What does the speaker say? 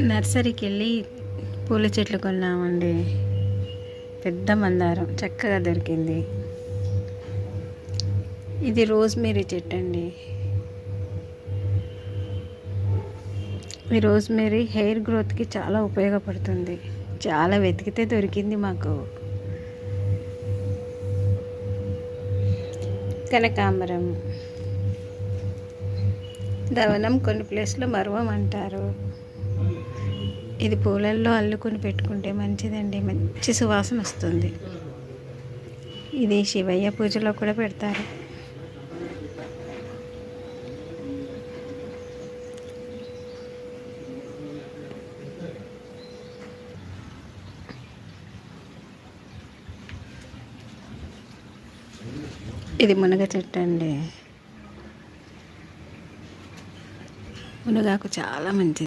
నర్సరీకి వెళ్ళి పూల చెట్లు కొన్నామండి. పెద్ద మందారం చక్కగా దొరికింది. ఇది రోజ్మేరీ చెట్టు అండి. ఈ రోజ్మేరీ హెయిర్ గ్రోత్కి చాలా ఉపయోగపడుతుంది. చాలా వెతికితే దొరికింది మాకు. కనకాంబరం, దవనం కొన్ని ప్లేస్లో మరువం అంటారు. ఇది పూలల్లో అల్లుకొని పెట్టుకుంటే మంచిదండి, మంచి సువాసన వస్తుంది. ఇది శివయ్య పూజలో కూడా పెడతారు. ఇది మునగ చెట్టు అండి. మునగాకు చాలా మంచిది.